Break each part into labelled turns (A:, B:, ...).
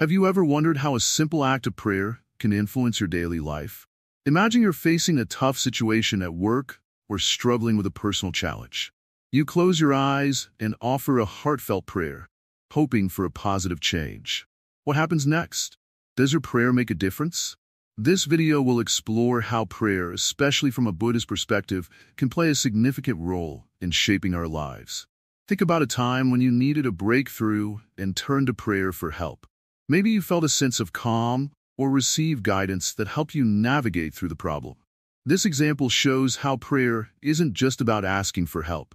A: Have you ever wondered how a simple act of prayer can influence your daily life? Imagine you're facing a tough situation at work or struggling with a personal challenge. You close your eyes and offer a heartfelt prayer, hoping for a positive change. What happens next? Does your prayer make a difference? This video will explore how prayer, especially from a Buddhist perspective, can play a significant role in shaping our lives. Think about a time when you needed a breakthrough and turned to prayer for help. Maybe you felt a sense of calm or received guidance that helped you navigate through the problem. This example shows how prayer isn't just about asking for help.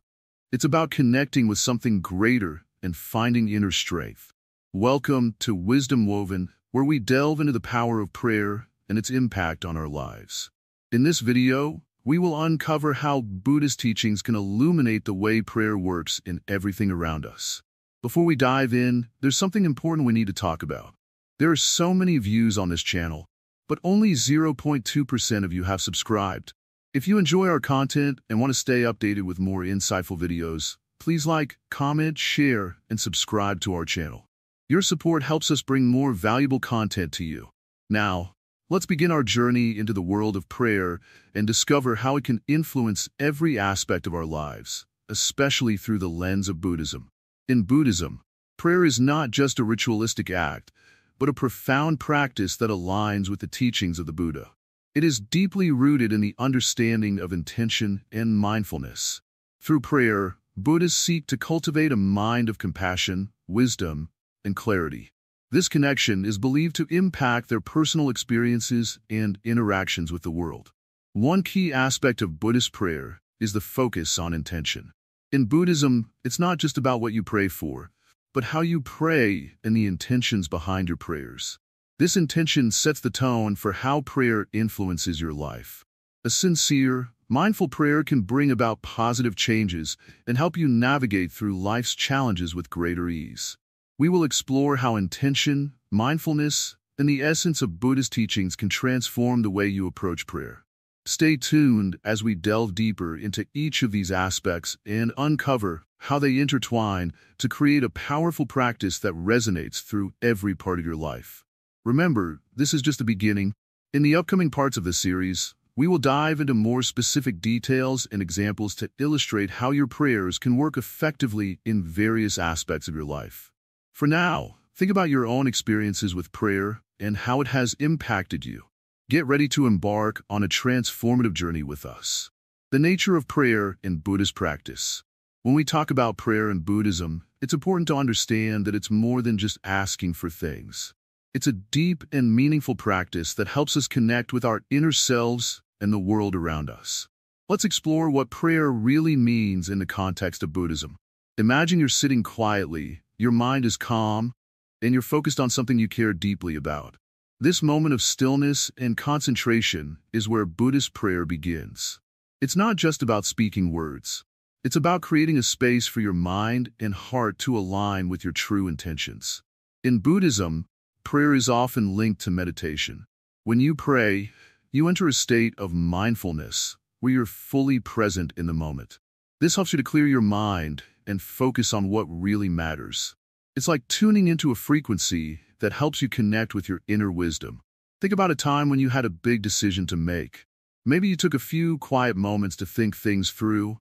A: It's about connecting with something greater and finding inner strength. Welcome to Wisdom Woven, where we delve into the power of prayer and its impact on our lives. In this video, we will uncover how Buddhist teachings can illuminate the way prayer works in everything around us. Before we dive in, there's something important we need to talk about. There are so many views on this channel, but only 0.2% of you have subscribed. If you enjoy our content and want to stay updated with more insightful videos, please like, comment, share, and subscribe to our channel. Your support helps us bring more valuable content to you. Now, let's begin our journey into the world of prayer and discover how it can influence every aspect of our lives, especially through the lens of Buddhism. In Buddhism, prayer is not just a ritualistic act, but a profound practice that aligns with the teachings of the Buddha. It is deeply rooted in the understanding of intention and mindfulness. Through prayer, Buddhists seek to cultivate a mind of compassion, wisdom, and clarity. This connection is believed to impact their personal experiences and interactions with the world. One key aspect of Buddhist prayer is the focus on intention. In Buddhism, it's not just about what you pray for, but how you pray and the intentions behind your prayers. This intention sets the tone for how prayer influences your life. A sincere, mindful prayer can bring about positive changes and help you navigate through life's challenges with greater ease. We will explore how intention, mindfulness, and the essence of Buddhist teachings can transform the way you approach prayer. Stay tuned as we delve deeper into each of these aspects and uncover how they intertwine to create a powerful practice that resonates through every part of your life. Remember, this is just the beginning. In the upcoming parts of this series, we will dive into more specific details and examples to illustrate how your prayers can work effectively in various aspects of your life. For now, think about your own experiences with prayer and how it has impacted you. Get ready to embark on a transformative journey with us. The nature of prayer in Buddhist practice. When we talk about prayer in Buddhism, it's important to understand that it's more than just asking for things. It's a deep and meaningful practice that helps us connect with our inner selves and the world around us. Let's explore what prayer really means in the context of Buddhism. Imagine you're sitting quietly, your mind is calm, and you're focused on something you care deeply about. This moment of stillness and concentration is where Buddhist prayer begins. It's not just about speaking words. It's about creating a space for your mind and heart to align with your true intentions. In Buddhism, prayer is often linked to meditation. When you pray, you enter a state of mindfulness where you're fully present in the moment. This helps you to clear your mind and focus on what really matters. It's like tuning into a frequency that helps you connect with your inner wisdom. Think about a time when you had a big decision to make. Maybe you took a few quiet moments to think things through,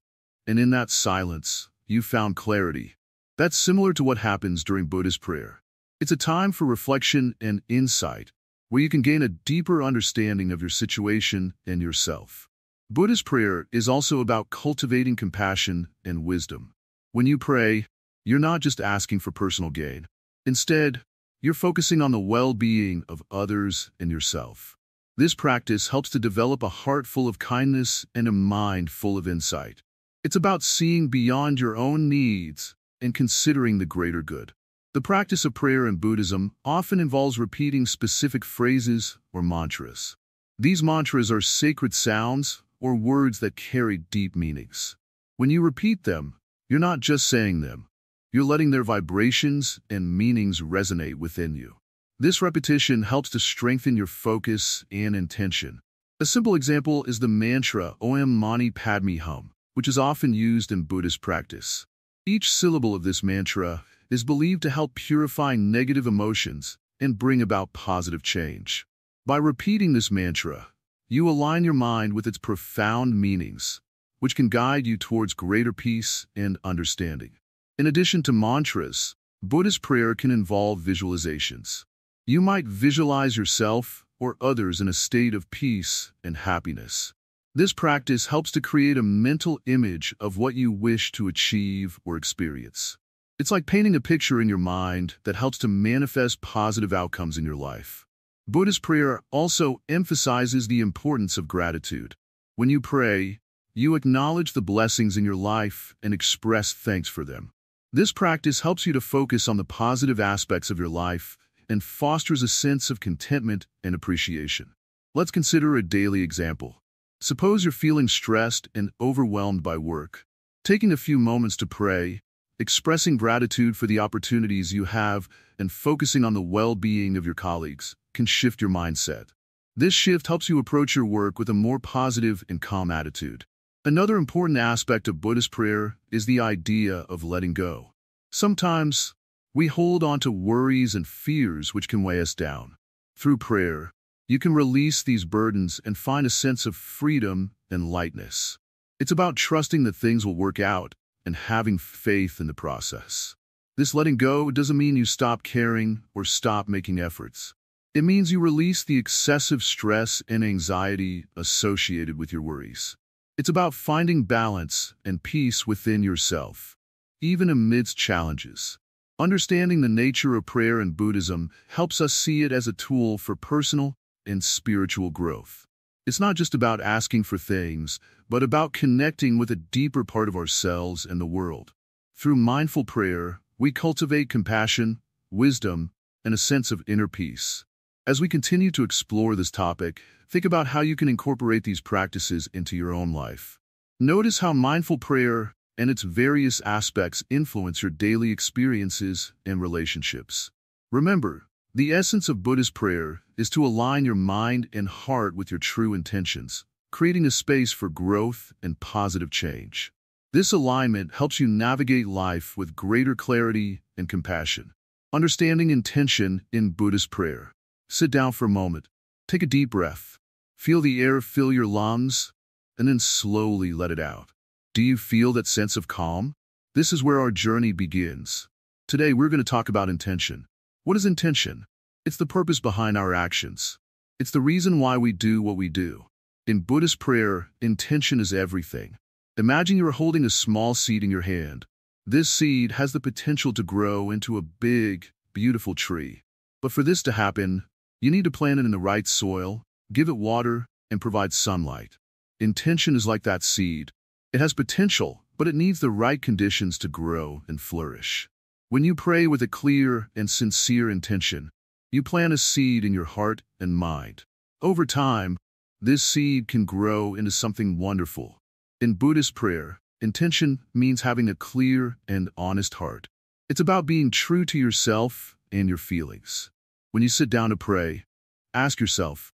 A: and in that silence, you found clarity. That's similar to what happens during Buddhist prayer. It's a time for reflection and insight, where you can gain a deeper understanding of your situation and yourself. Buddhist prayer is also about cultivating compassion and wisdom. When you pray, you're not just asking for personal gain. Instead, you're focusing on the well-being of others and yourself. This practice helps to develop a heart full of kindness and a mind full of insight. It's about seeing beyond your own needs and considering the greater good. The practice of prayer in Buddhism often involves repeating specific phrases or mantras. These mantras are sacred sounds or words that carry deep meanings. When you repeat them, you're not just saying them. You're letting their vibrations and meanings resonate within you. This repetition helps to strengthen your focus and intention. A simple example is the mantra Om Mani Padme Hum, which is often used in Buddhist practice. Each syllable of this mantra is believed to help purify negative emotions and bring about positive change. By repeating this mantra, you align your mind with its profound meanings, which can guide you towards greater peace and understanding. In addition to mantras, Buddhist prayer can involve visualizations. You might visualize yourself or others in a state of peace and happiness. This practice helps to create a mental image of what you wish to achieve or experience. It's like painting a picture in your mind that helps to manifest positive outcomes in your life. Buddhist prayer also emphasizes the importance of gratitude. When you pray, you acknowledge the blessings in your life and express thanks for them. This practice helps you to focus on the positive aspects of your life and fosters a sense of contentment and appreciation. Let's consider a daily example. Suppose you're feeling stressed and overwhelmed by work. Taking a few moments to pray, expressing gratitude for the opportunities you have, and focusing on the well-being of your colleagues can shift your mindset. This shift helps you approach your work with a more positive and calm attitude. Another important aspect of Buddhist prayer is the idea of letting go. Sometimes, we hold on to worries and fears which can weigh us down. Through prayer, you can release these burdens and find a sense of freedom and lightness. It's about trusting that things will work out and having faith in the process. This letting go doesn't mean you stop caring or stop making efforts. It means you release the excessive stress and anxiety associated with your worries. It's about finding balance and peace within yourself, even amidst challenges. Understanding the nature of prayer in Buddhism helps us see it as a tool for personal and spiritual growth. It's not just about asking for things, but about connecting with a deeper part of ourselves and the world. Through mindful prayer, we cultivate compassion, wisdom, and a sense of inner peace. As we continue to explore this topic, think about how you can incorporate these practices into your own life. Notice how mindful prayer and its various aspects influence your daily experiences and relationships. Remember, the essence of Buddhist prayer is to align your mind and heart with your true intentions, creating a space for growth and positive change. This alignment helps you navigate life with greater clarity and compassion. Understanding intention in Buddhist prayer. Sit down for a moment, take a deep breath, feel the air fill your lungs, and then slowly let it out. Do you feel that sense of calm? This is where our journey begins. Today we're going to talk about intention. What is intention? It's the purpose behind our actions. It's the reason why we do what we do. In Buddhist prayer, intention is everything. Imagine you're holding a small seed in your hand. This seed has the potential to grow into a big, beautiful tree. But for this to happen, you need to plant it in the right soil, give it water, and provide sunlight. Intention is like that seed. It has potential, but it needs the right conditions to grow and flourish. When you pray with a clear and sincere intention, you plant a seed in your heart and mind. Over time, this seed can grow into something wonderful. In Buddhist prayer, intention means having a clear and honest heart. It's about being true to yourself and your feelings. When you sit down to pray, ask yourself,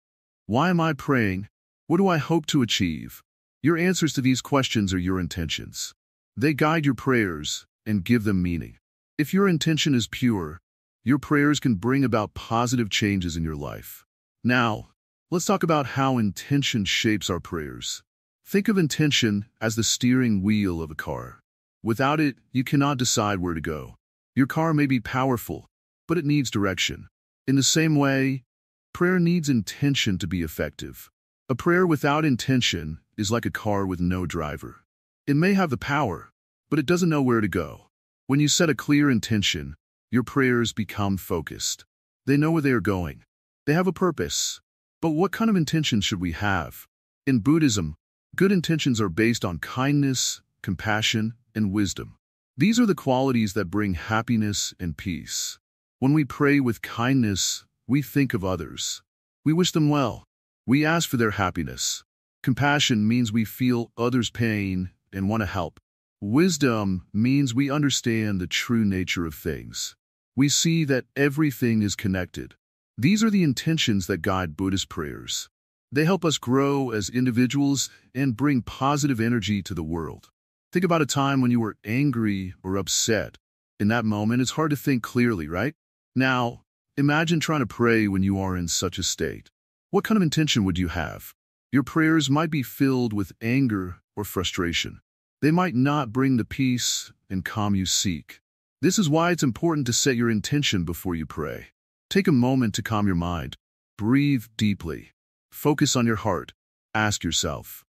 A: why am I praying? What do I hope to achieve? Your answers to these questions are your intentions. They guide your prayers and give them meaning. If your intention is pure, your prayers can bring about positive changes in your life. Now, let's talk about how intention shapes our prayers. Think of intention as the steering wheel of a car. Without it, you cannot decide where to go. Your car may be powerful, but it needs direction. In the same way, prayer needs intention to be effective. A prayer without intention is like a car with no driver. It may have the power, but it doesn't know where to go. When you set a clear intention, your prayers become focused. They know where they are going. They have a purpose. But what kind of intention should we have? In Buddhism, good intentions are based on kindness, compassion, and wisdom. These are the qualities that bring happiness and peace. When we pray with kindness, we think of others. We wish them well. We ask for their happiness. Compassion means we feel others' pain and want to help. Wisdom means we understand the true nature of things. We see that everything is connected. These are the intentions that guide Buddhist prayers. They help us grow as individuals and bring positive energy to the world. Think about a time when you were angry or upset. In that moment, it's hard to think clearly, right? Now, Imagine trying to pray when you are in such a state. What kind of intention would you have? Your prayers might be filled with anger or frustration. They might not bring the peace and calm you seek. This is why it's important to set your intention before you pray. Take a moment to calm your mind. Breathe deeply. Focus on your heart. Ask yourself,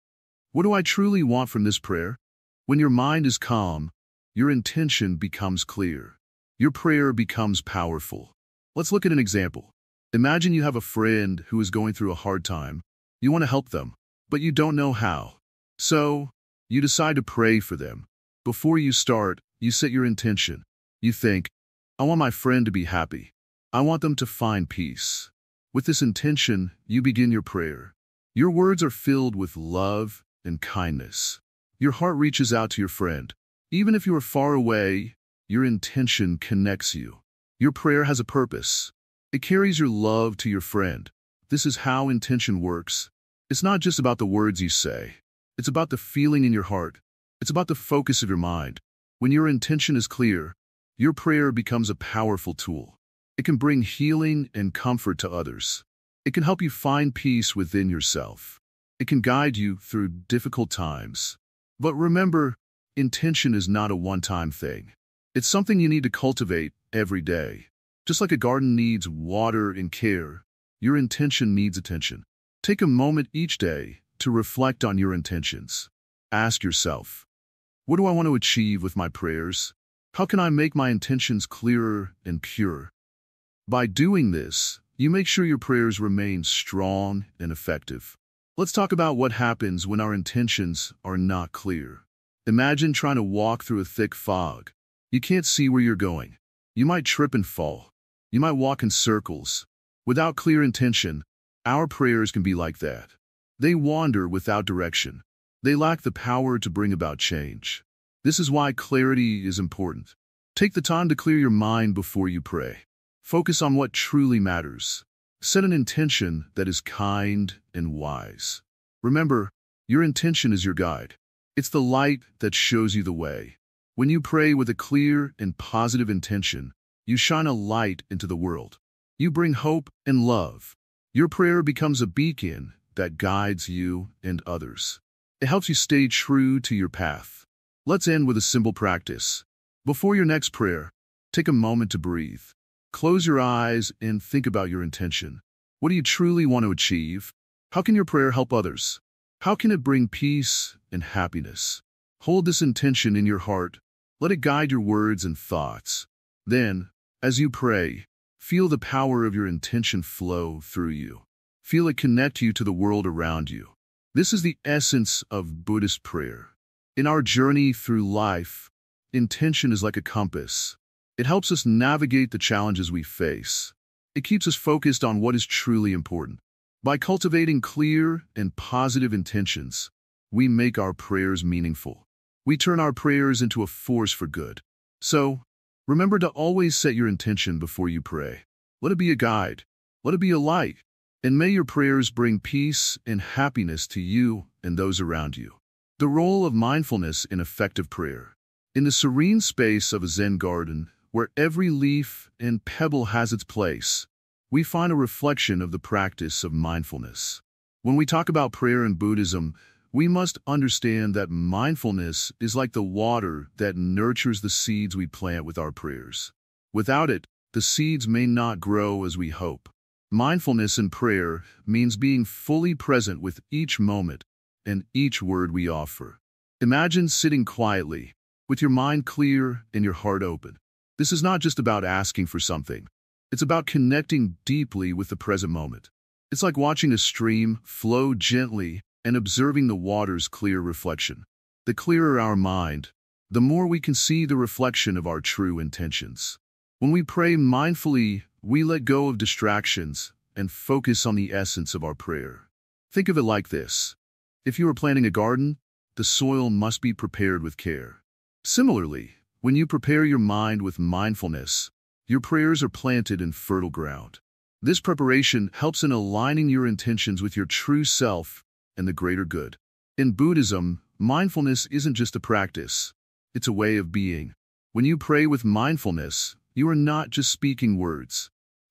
A: what do I truly want from this prayer? When your mind is calm, your intention becomes clear. Your prayer becomes powerful. Let's look at an example. Imagine you have a friend who is going through a hard time. You want to help them, but you don't know how. So, you decide to pray for them. Before you start, you set your intention. You think, I want my friend to be happy. I want them to find peace. With this intention, you begin your prayer. Your words are filled with love and kindness. Your heart reaches out to your friend. Even if you are far away, your intention connects you. Your prayer has a purpose. It carries your love to your friend. This is how intention works. It's not just about the words you say. It's about the feeling in your heart. It's about the focus of your mind. When your intention is clear, your prayer becomes a powerful tool. It can bring healing and comfort to others. It can help you find peace within yourself. It can guide you through difficult times. But remember, intention is not a one-time thing. It's something you need to cultivate every day. Just like a garden needs water and care, your intention needs attention. Take a moment each day to reflect on your intentions. Ask yourself, what do I want to achieve with my prayers? How can I make my intentions clearer and pure? By doing this, you make sure your prayers remain strong and effective. Let's talk about what happens when our intentions are not clear. Imagine trying to walk through a thick fog. You can't see where you're going. You might trip and fall. You might walk in circles. Without clear intention, our prayers can be like that. They wander without direction. They lack the power to bring about change. This is why clarity is important. Take the time to clear your mind before you pray. Focus on what truly matters. Set an intention that is kind and wise. Remember, your intention is your guide. It's the light that shows you the way. When you pray with a clear and positive intention, you shine a light into the world. You bring hope and love. Your prayer becomes a beacon that guides you and others. It helps you stay true to your path. Let's end with a simple practice. Before your next prayer, take a moment to breathe. Close your eyes and think about your intention. What do you truly want to achieve? How can your prayer help others? How can it bring peace and happiness? Hold this intention in your heart. Let it guide your words and thoughts. Then, as you pray, feel the power of your intention flow through you. Feel it connect you to the world around you. This is the essence of Buddhist prayer. In our journey through life, intention is like a compass. It helps us navigate the challenges we face. It keeps us focused on what is truly important. By cultivating clear and positive intentions, we make our prayers meaningful. We turn our prayers into a force for good. So, remember to always set your intention before you pray. Let it be a guide. Let it be a light. And may your prayers bring peace and happiness to you and those around you. The role of mindfulness in effective prayer. In the serene space of a Zen garden, where every leaf and pebble has its place, we find a reflection of the practice of mindfulness. When we talk about prayer in Buddhism, we must understand that mindfulness is like the water that nurtures the seeds we plant with our prayers. Without it, the seeds may not grow as we hope. Mindfulness in prayer means being fully present with each moment and each word we offer. Imagine sitting quietly, with your mind clear and your heart open. This is not just about asking for something. It's about connecting deeply with the present moment. It's like watching a stream flow gently and observing the water's clear reflection. The clearer our mind, the more we can see the reflection of our true intentions. When we pray mindfully, we let go of distractions and focus on the essence of our prayer. Think of it like this. If you are planting a garden, the soil must be prepared with care. Similarly, when you prepare your mind with mindfulness, your prayers are planted in fertile ground. This preparation helps in aligning your intentions with your true self and the greater good. In Buddhism, mindfulness isn't just a practice. It's a way of being. When you pray with mindfulness, you are not just speaking words.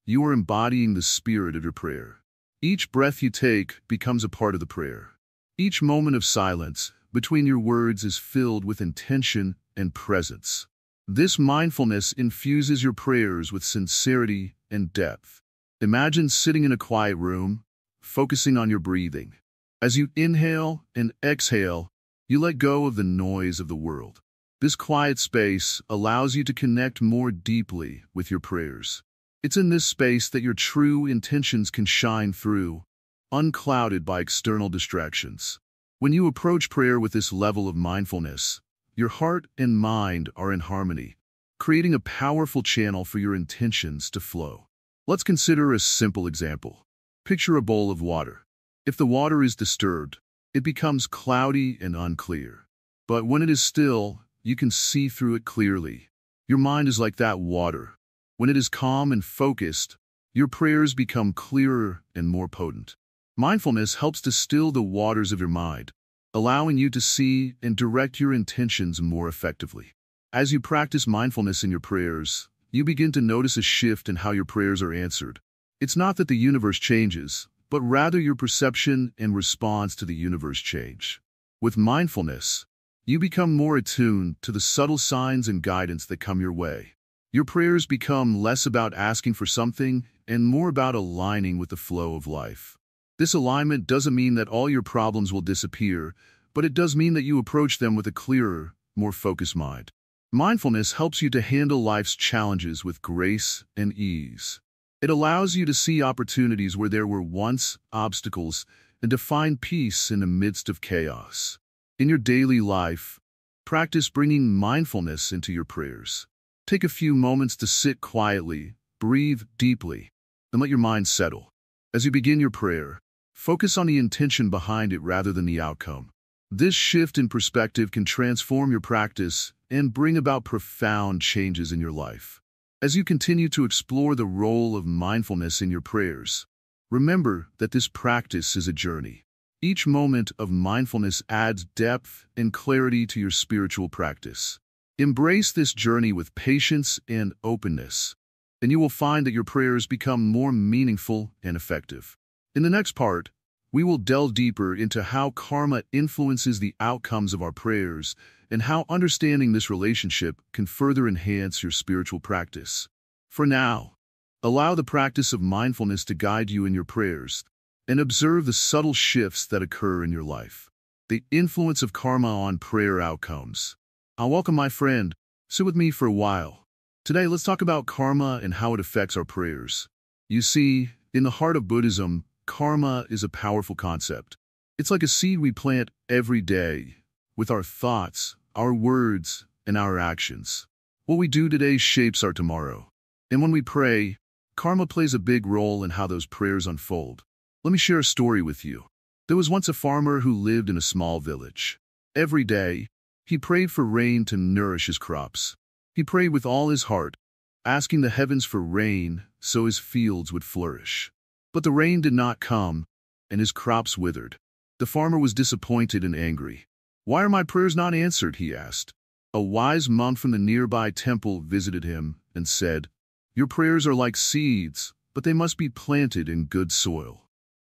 A: you are embodying the spirit of your prayer. Each breath you take becomes a part of the prayer. Each moment of silence between your words is filled with intention and presence. This mindfulness infuses your prayers with sincerity and depth. Imagine sitting in a quiet room, focusing on your breathing. As you inhale and exhale, you let go of the noise of the world. This quiet space allows you to connect more deeply with your prayers. It's in this space that your true intentions can shine through, unclouded by external distractions. When you approach prayer with this level of mindfulness, your heart and mind are in harmony, creating a powerful channel for your intentions to flow. Let's consider a simple example. Picture a bowl of water. If the water is disturbed, it becomes cloudy and unclear. But when it is still, you can see through it clearly. Your mind is like that water. When it is calm and focused, your prayers become clearer and more potent. Mindfulness helps to still the waters of your mind, allowing you to see and direct your intentions more effectively. As you practice mindfulness in your prayers, you begin to notice a shift in how your prayers are answered. It's not that the universe changes, but rather your perception and response to the universe change. With mindfulness, you become more attuned to the subtle signs and guidance that come your way. Your prayers become less about asking for something and more about aligning with the flow of life. This alignment doesn't mean that all your problems will disappear, but it does mean that you approach them with a clearer, more focused mind. Mindfulness helps you to handle life's challenges with grace and ease. It allows you to see opportunities where there were once obstacles and to find peace in the midst of chaos. In your daily life, practice bringing mindfulness into your prayers. Take a few moments to sit quietly, breathe deeply, and let your mind settle. As you begin your prayer, focus on the intention behind it rather than the outcome. This shift in perspective can transform your practice and bring about profound changes in your life. As you continue to explore the role of mindfulness in your prayers, remember that this practice is a journey. Each moment of mindfulness adds depth and clarity to your spiritual practice. Embrace this journey with patience and openness, and you will find that your prayers become more meaningful and effective. In the next part, we will delve deeper into how karma influences the outcomes of our prayers and how understanding this relationship can further enhance your spiritual practice. For now, allow the practice of mindfulness to guide you in your prayers and observe the subtle shifts that occur in your life. The influence of karma on prayer outcomes. I'll welcome my friend. Sit with me for a while. Today, let's talk about karma and how it affects our prayers. You see, in the heart of Buddhism, karma is a powerful concept. It's like a seed we plant every day, with our thoughts, our words, and our actions. What we do today shapes our tomorrow. And when we pray, karma plays a big role in how those prayers unfold. Let me share a story with you. There was once a farmer who lived in a small village. Every day, he prayed for rain to nourish his crops. He prayed with all his heart, asking the heavens for rain so his fields would flourish. But the rain did not come, and his crops withered. The farmer was disappointed and angry. "Why are my prayers not answered?" he asked. A wise monk from the nearby temple visited him and said, "Your prayers are like seeds, but they must be planted in good soil."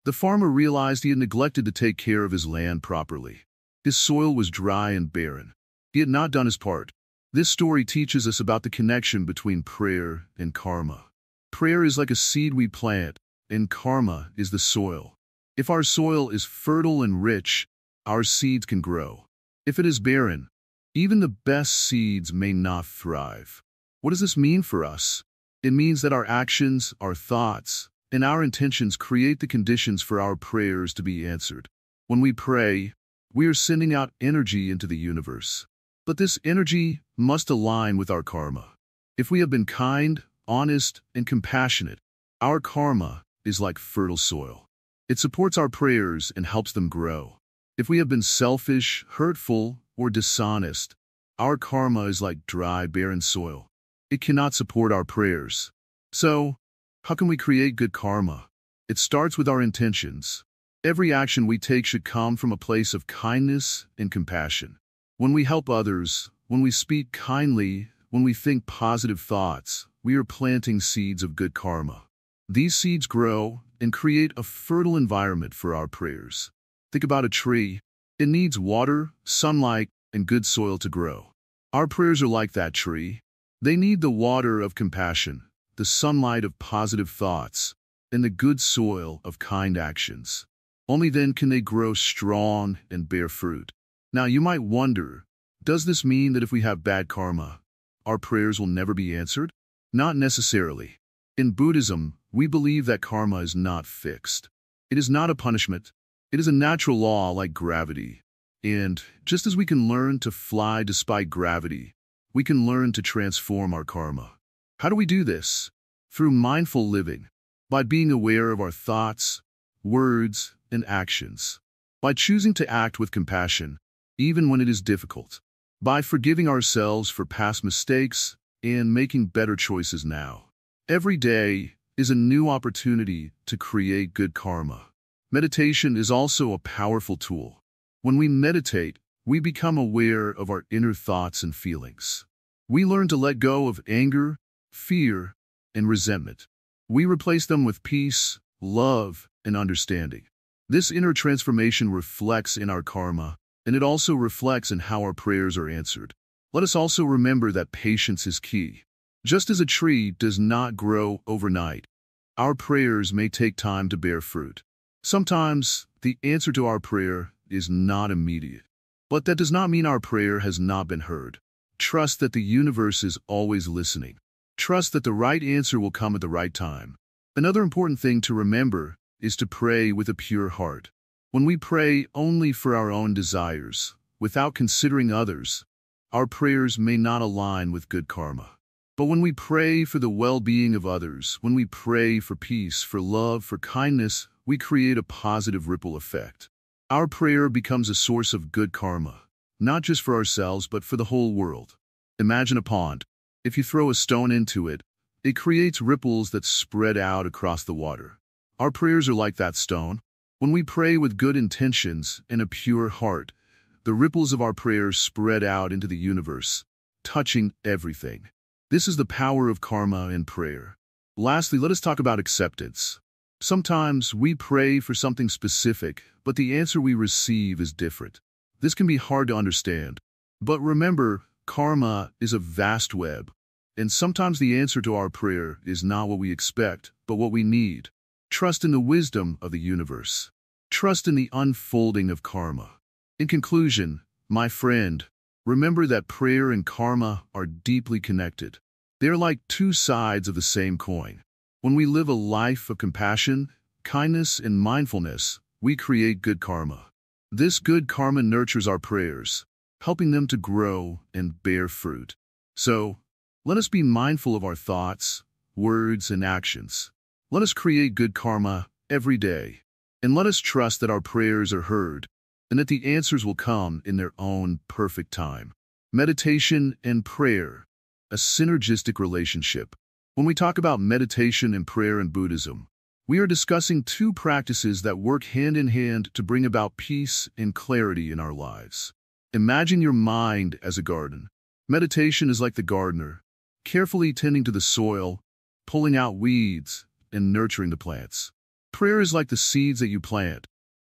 A: The farmer realized he had neglected to take care of his land properly. His soil was dry and barren. He had not done his part. This story teaches us about the connection between prayer and karma. Prayer is like a seed we plant, and karma is the soil. If our soil is fertile and rich, our seeds can grow. If it is barren, even the best seeds may not thrive. What does this mean for us? It means that our actions, our thoughts, and our intentions create the conditions for our prayers to be answered. When we pray, we are sending out energy into the universe. But this energy must align with our karma. If we have been kind, honest, and compassionate, our karma is like fertile soil. It supports our prayers and helps them grow. If we have been selfish, hurtful, or dishonest, our karma is like dry, barren soil. It cannot support our prayers. So, how can we create good karma? It starts with our intentions. Every action we take should come from a place of kindness and compassion. When we help others, when we speak kindly, when we think positive thoughts, we are planting seeds of good karma. These seeds grow and create a fertile environment for our prayers. Think about a tree. It needs water, sunlight, and good soil to grow. Our prayers are like that tree. They need the water of compassion, the sunlight of positive thoughts, and the good soil of kind actions. Only then can they grow strong and bear fruit. Now you might wonder, does this mean that if we have bad karma, our prayers will never be answered? Not necessarily. In Buddhism, we believe that karma is not fixed. It is not a punishment. It is a natural law like gravity. And just as we can learn to fly despite gravity, we can learn to transform our karma. How do we do this? Through mindful living, by being aware of our thoughts, words, and actions, by choosing to act with compassion, even when it is difficult, by forgiving ourselves for past mistakes and making better choices now. Every day is a new opportunity to create good karma. Meditation is also a powerful tool. When we meditate, we become aware of our inner thoughts and feelings. We learn to let go of anger, fear, and resentment. We replace them with peace, love, and understanding. This inner transformation reflects in our karma, and it also reflects in how our prayers are answered. Let us also remember that patience is key. Just as a tree does not grow overnight, our prayers may take time to bear fruit. Sometimes, the answer to our prayer is not immediate. But that does not mean our prayer has not been heard. Trust that the universe is always listening. Trust that the right answer will come at the right time. Another important thing to remember is to pray with a pure heart. When we pray only for our own desires, without considering others, our prayers may not align with good karma. But when we pray for the well-being of others, when we pray for peace, for love, for kindness, we create a positive ripple effect. Our prayer becomes a source of good karma, not just for ourselves but for the whole world. Imagine a pond. If you throw a stone into it, it creates ripples that spread out across the water. Our prayers are like that stone. When we pray with good intentions and a pure heart, the ripples of our prayers spread out into the universe, touching everything. This is the power of karma and prayer. Lastly, let us talk about acceptance. Sometimes we pray for something specific, but the answer we receive is different. This can be hard to understand. But remember, karma is a vast web, and sometimes the answer to our prayer is not what we expect, but what we need. Trust in the wisdom of the universe. Trust in the unfolding of karma. In conclusion, my friend, remember that prayer and karma are deeply connected. They are like two sides of the same coin. When we live a life of compassion, kindness, and mindfulness, we create good karma. This good karma nurtures our prayers, helping them to grow and bear fruit. So, let us be mindful of our thoughts, words, and actions. Let us create good karma every day. And let us trust that our prayers are heard, and that the answers will come in their own perfect time. Meditation and prayer, a synergistic relationship. When we talk about meditation and prayer in Buddhism, we are discussing two practices that work hand in hand to bring about peace and clarity in our lives. Imagine your mind as a garden. Meditation is like the gardener, carefully tending to the soil, pulling out weeds, and nurturing the plants. Prayer is like the seeds that you plant,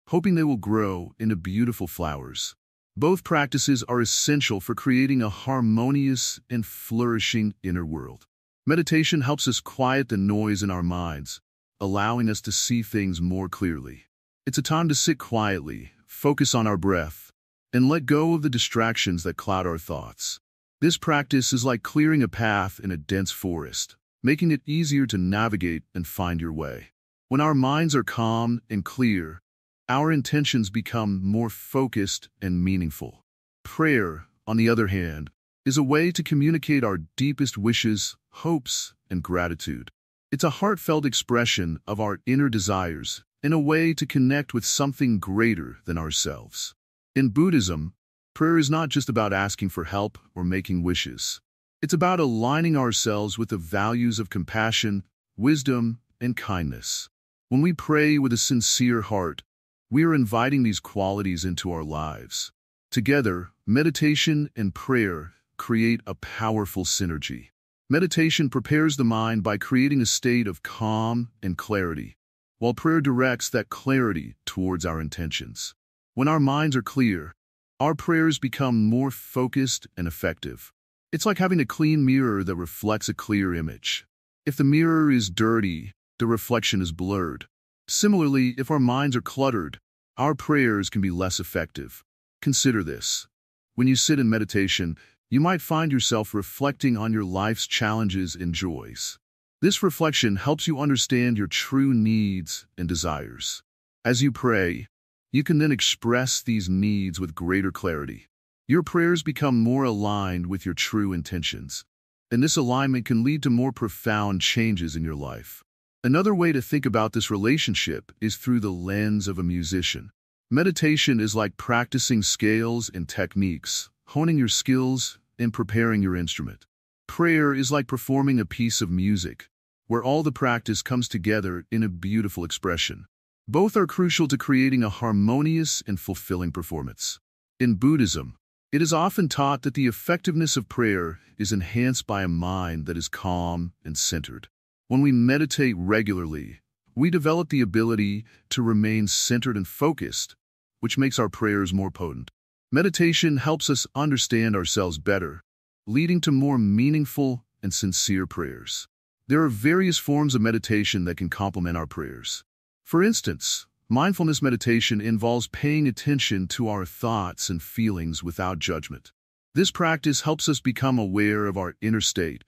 A: hoping they will grow into beautiful flowers. Both practices are essential for creating a harmonious and flourishing inner world. Meditation helps us quiet the noise in our minds, allowing us to see things more clearly. It's a time to sit quietly, focus on our breath, and let go of the distractions that cloud our thoughts. This practice is like clearing a path in a dense forest, making it easier to navigate and find your way. When our minds are calm and clear, our intentions become more focused and meaningful. Prayer, on the other hand, is a way to communicate our deepest wishes, hopes, and gratitude. It's a heartfelt expression of our inner desires and a way to connect with something greater than ourselves. In Buddhism, prayer is not just about asking for help or making wishes. It's about aligning ourselves with the values of compassion, wisdom, and kindness. When we pray with a sincere heart, we are inviting these qualities into our lives. Together, meditation and prayer create a powerful synergy. Meditation prepares the mind by creating a state of calm and clarity, while prayer directs that clarity towards our intentions. When our minds are clear, our prayers become more focused and effective. It's like having a clean mirror that reflects a clear image. If the mirror is dirty, the reflection is blurred. Similarly, if our minds are cluttered, our prayers can be less effective. Consider this. When you sit in meditation, you might find yourself reflecting on your life's challenges and joys. This reflection helps you understand your true needs and desires. As you pray, you can then express these needs with greater clarity. Your prayers become more aligned with your true intentions, and this alignment can lead to more profound changes in your life. Another way to think about this relationship is through the lens of a musician. Meditation is like practicing scales and techniques, honing your skills and preparing your instrument. Prayer is like performing a piece of music, where all the practice comes together in a beautiful expression. Both are crucial to creating a harmonious and fulfilling performance. In Buddhism, it is often taught that the effectiveness of prayer is enhanced by a mind that is calm and centered. When we meditate regularly, we develop the ability to remain centered and focused, which makes our prayers more potent. Meditation helps us understand ourselves better, leading to more meaningful and sincere prayers. There are various forms of meditation that can complement our prayers. For instance, mindfulness meditation involves paying attention to our thoughts and feelings without judgment. This practice helps us become aware of our inner state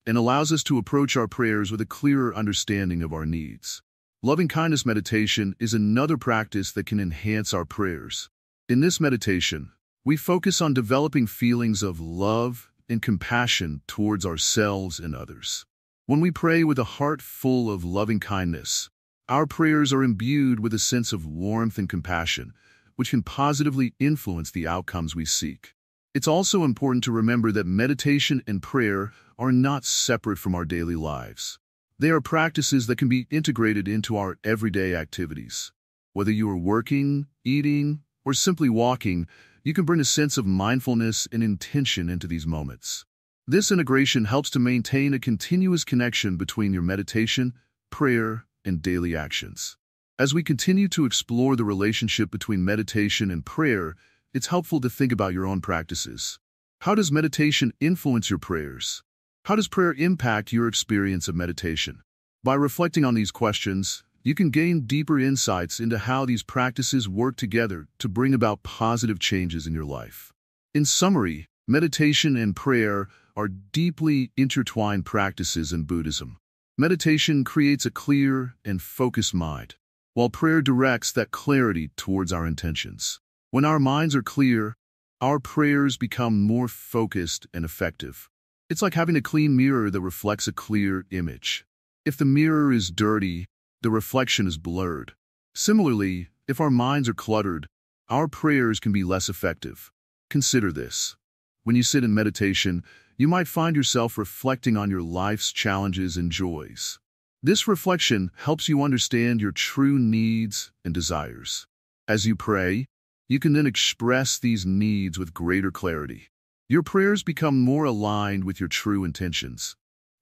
A: and allows us to approach our prayers with a clearer understanding of our needs. Loving-kindness meditation is another practice that can enhance our prayers. In this meditation, we focus on developing feelings of love and compassion towards ourselves and others. When we pray with a heart full of loving-kindness, our prayers are imbued with a sense of warmth and compassion, which can positively influence the outcomes we seek. It's also important to remember that meditation and prayer are not separate from our daily lives. They are practices that can be integrated into our everyday activities. Whether you are working, eating, or simply walking, you can bring a sense of mindfulness and intention into these moments. This integration helps to maintain a continuous connection between your meditation, prayer, and daily actions. As we continue to explore the relationship between meditation and prayer, it's helpful to think about your own practices. How does meditation influence your prayers? How does prayer impact your experience of meditation? By reflecting on these questions, you can gain deeper insights into how these practices work together to bring about positive changes in your life. In summary, meditation and prayer are deeply intertwined practices in Buddhism. Meditation creates a clear and focused mind, while prayer directs that clarity towards our intentions. When our minds are clear, our prayers become more focused and effective. It's like having a clean mirror that reflects a clear image. If the mirror is dirty, the reflection is blurred. Similarly, if our minds are cluttered, our prayers can be less effective. Consider this. When you sit in meditation, you might find yourself reflecting on your life's challenges and joys. This reflection helps you understand your true needs and desires. As you pray, you can then express these needs with greater clarity. Your prayers become more aligned with your true intentions,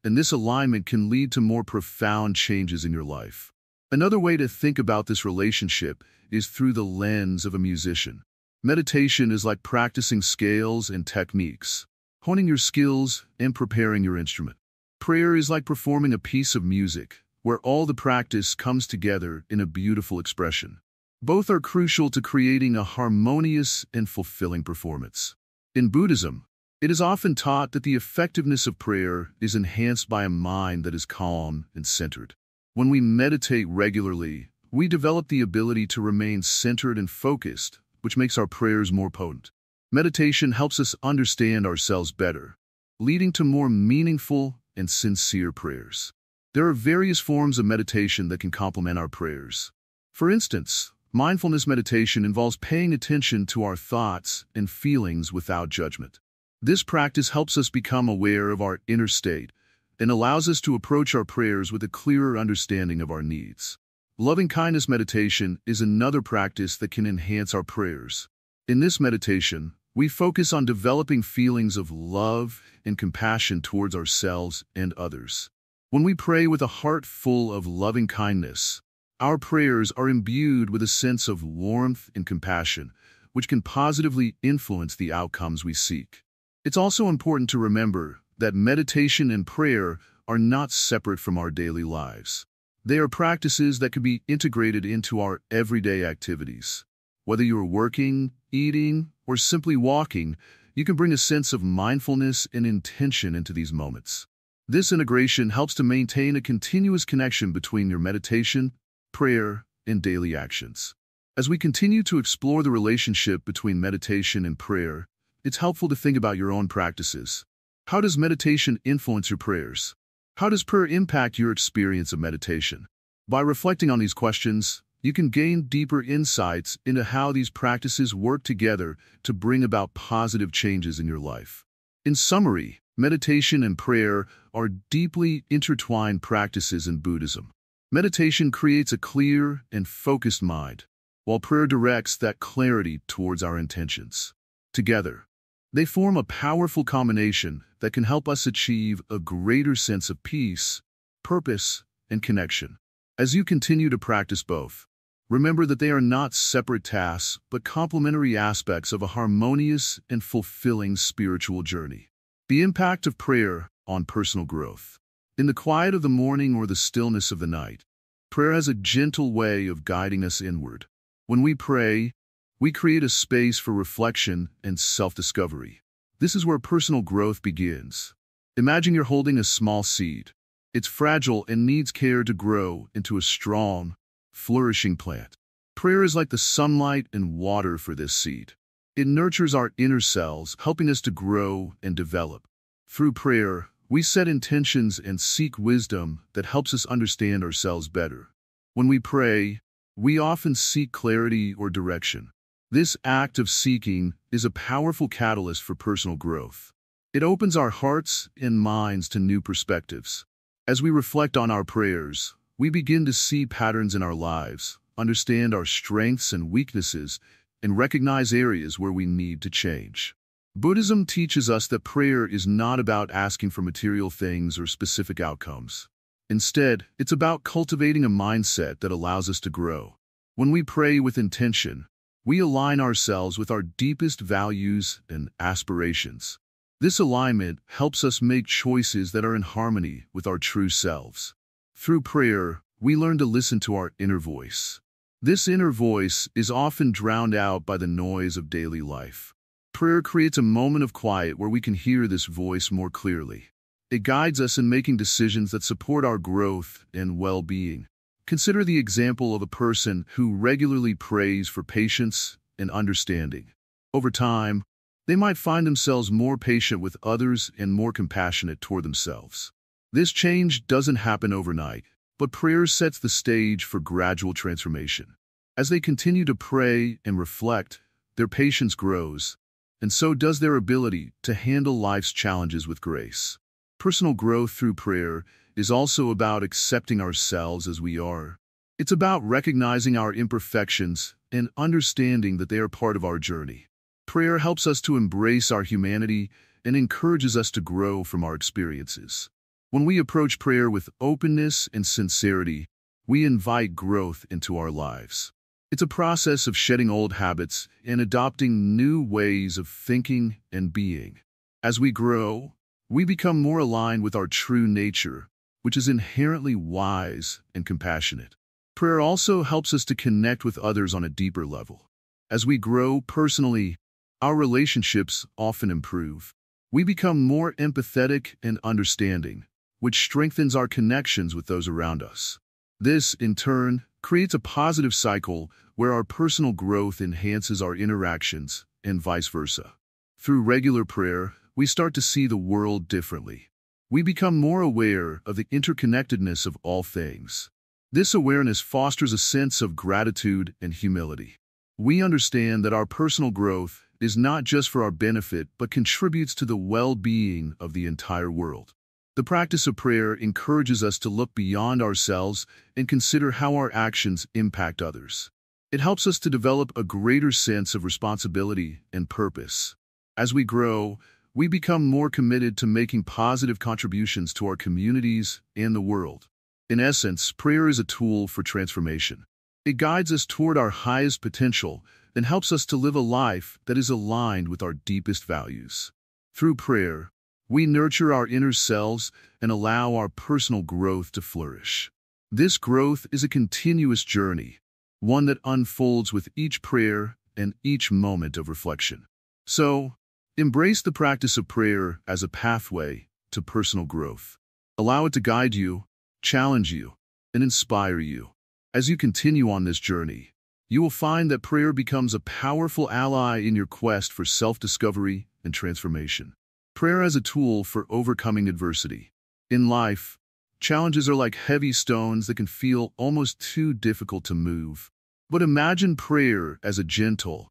A: and this alignment can lead to more profound changes in your life. Another way to think about this relationship is through the lens of a musician. Meditation is like practicing scales and techniques, honing your skills and preparing your instrument. Prayer is like performing a piece of music, where all the practice comes together in a beautiful expression. Both are crucial to creating a harmonious and fulfilling performance. In Buddhism, it is often taught that the effectiveness of prayer is enhanced by a mind that is calm and centered. When we meditate regularly, we develop the ability to remain centered and focused, which makes our prayers more potent. Meditation helps us understand ourselves better, leading to more meaningful and sincere prayers. There are various forms of meditation that can complement our prayers. For instance, mindfulness meditation involves paying attention to our thoughts and feelings without judgment. This practice helps us become aware of our inner state and allows us to approach our prayers with a clearer understanding of our needs. Loving-kindness meditation is another practice that can enhance our prayers. In this meditation, we focus on developing feelings of love and compassion towards ourselves and others. When we pray with a heart full of loving kindness, our prayers are imbued with a sense of warmth and compassion, which can positively influence the outcomes we seek. It's also important to remember that meditation and prayer are not separate from our daily lives. They are practices that can be integrated into our everyday activities. Whether you're working, eating, or simply walking, you can bring a sense of mindfulness and intention into these moments. This integration helps to maintain a continuous connection between your meditation, prayer, and daily actions. As we continue to explore the relationship between meditation and prayer, it's helpful to think about your own practices. How does meditation influence your prayers? How does prayer impact your experience of meditation? By reflecting on these questions, you can gain deeper insights into how these practices work together to bring about positive changes in your life. In summary, meditation and prayer are deeply intertwined practices in Buddhism. Meditation creates a clear and focused mind, while prayer directs that clarity towards our intentions. Together, they form a powerful combination that can help us achieve a greater sense of peace, purpose, and connection. As you continue to practice both, remember that they are not separate tasks, but complementary aspects of a harmonious and fulfilling spiritual journey. The impact of prayer on personal growth. In the quiet of the morning or the stillness of the night, prayer has a gentle way of guiding us inward. When we pray, we create a space for reflection and self-discovery. This is where personal growth begins. Imagine you're holding a small seed. It's fragile and needs care to grow into a strong, flourishing plant. Prayer is like the sunlight and water for this seed. It nurtures our inner selves, helping us to grow and develop. Through prayer, we set intentions and seek wisdom that helps us understand ourselves better. When we pray, we often seek clarity or direction. This act of seeking is a powerful catalyst for personal growth. It opens our hearts and minds to new perspectives. As we reflect on our prayers, we begin to see patterns in our lives, understand our strengths and weaknesses, and recognize areas where we need to change. Buddhism teaches us that prayer is not about asking for material things or specific outcomes. Instead, it's about cultivating a mindset that allows us to grow. When we pray with intention, we align ourselves with our deepest values and aspirations. This alignment helps us make choices that are in harmony with our true selves. Through prayer, we learn to listen to our inner voice. This inner voice is often drowned out by the noise of daily life. Prayer creates a moment of quiet where we can hear this voice more clearly. It guides us in making decisions that support our growth and well-being. Consider the example of a person who regularly prays for patience and understanding. Over time, they might find themselves more patient with others and more compassionate toward themselves. This change doesn't happen overnight, but prayer sets the stage for gradual transformation. As they continue to pray and reflect, their patience grows, and so does their ability to handle life's challenges with grace. Personal growth through prayer is also about accepting ourselves as we are. It's about recognizing our imperfections and understanding that they are part of our journey. Prayer helps us to embrace our humanity and encourages us to grow from our experiences. When we approach prayer with openness and sincerity, we invite growth into our lives. It's a process of shedding old habits and adopting new ways of thinking and being. As we grow, we become more aligned with our true nature, which is inherently wise and compassionate. Prayer also helps us to connect with others on a deeper level. As we grow personally, our relationships often improve. We become more empathetic and understanding, which strengthens our connections with those around us. This, in turn, creates a positive cycle where our personal growth enhances our interactions and vice versa. Through regular prayer, we start to see the world differently. We become more aware of the interconnectedness of all things. This awareness fosters a sense of gratitude and humility. We understand that our personal growth is not just for our benefit but contributes to the well-being of the entire world. The practice of prayer encourages us to look beyond ourselves and consider how our actions impact others. It helps us to develop a greater sense of responsibility and purpose. As we grow, we become more committed to making positive contributions to our communities and the world. In essence, prayer is a tool for transformation. It guides us toward our highest potential and helps us to live a life that is aligned with our deepest values. Through prayer, we nurture our inner selves and allow our personal growth to flourish. This growth is a continuous journey, one that unfolds with each prayer and each moment of reflection. So, embrace the practice of prayer as a pathway to personal growth. Allow it to guide you, challenge you, and inspire you. As you continue on this journey, you will find that prayer becomes a powerful ally in your quest for self-discovery and transformation. Prayer as a tool for overcoming adversity. In life, challenges are like heavy stones that can feel almost too difficult to move. But imagine prayer as a gentle,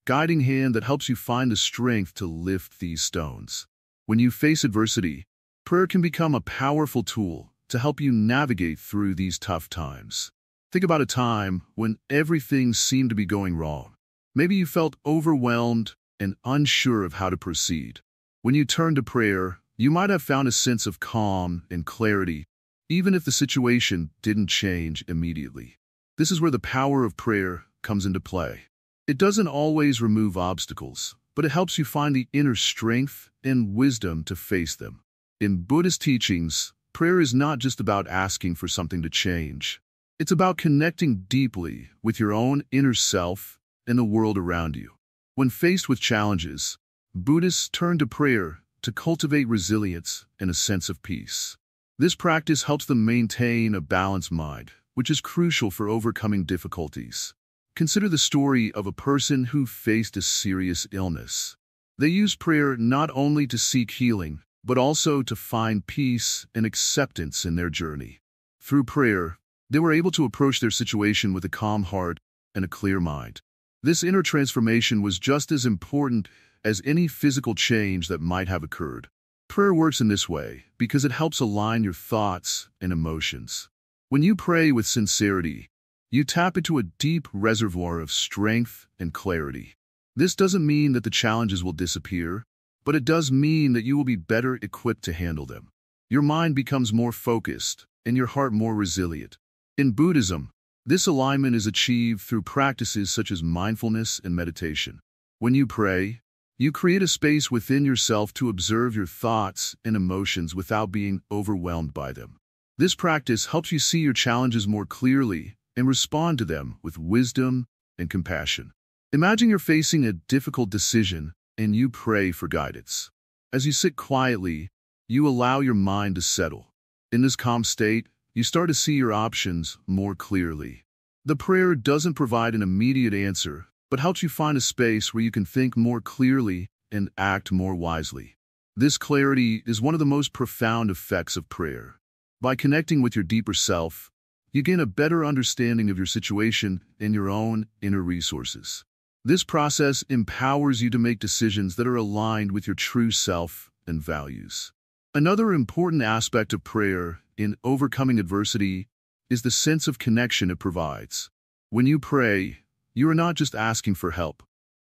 A: guiding hand that helps you find the strength to lift these stones. When you face adversity, prayer can become a powerful tool to help you navigate through these tough times. Think about a time when everything seemed to be going wrong. Maybe you felt overwhelmed and unsure of how to proceed. When you turned to prayer, you might have found a sense of calm and clarity, even if the situation didn't change immediately. This is where the power of prayer comes into play. It doesn't always remove obstacles, but it helps you find the inner strength and wisdom to face them. In Buddhist teachings, prayer is not just about asking for something to change. It's about connecting deeply with your own inner self and the world around you. When faced with challenges, Buddhists turn to prayer to cultivate resilience and a sense of peace. This practice helps them maintain a balanced mind, which is crucial for overcoming difficulties. Consider the story of a person who faced a serious illness. They used prayer not only to seek healing, but also to find peace and acceptance in their journey. Through prayer, they were able to approach their situation with a calm heart and a clear mind. This inner transformation was just as important as any physical change that might have occurred. Prayer works in this way because it helps align your thoughts and emotions. When you pray with sincerity, you tap into a deep reservoir of strength and clarity. This doesn't mean that the challenges will disappear, but it does mean that you will be better equipped to handle them. Your mind becomes more focused and your heart more resilient. In Buddhism, this alignment is achieved through practices such as mindfulness and meditation. When you pray, you create a space within yourself to observe your thoughts and emotions without being overwhelmed by them. This practice helps you see your challenges more clearly and respond to them with wisdom and compassion. Imagine you're facing a difficult decision and you pray for guidance. As you sit quietly, you allow your mind to settle. In this calm state, you start to see your options more clearly. The prayer doesn't provide an immediate answer, but helps you find a space where you can think more clearly and act more wisely. This clarity is one of the most profound effects of prayer. By connecting with your deeper self, you gain a better understanding of your situation and your own inner resources. This process empowers you to make decisions that are aligned with your true self and values. Another important aspect of prayer in overcoming adversity is the sense of connection it provides. When you pray, you are not just asking for help.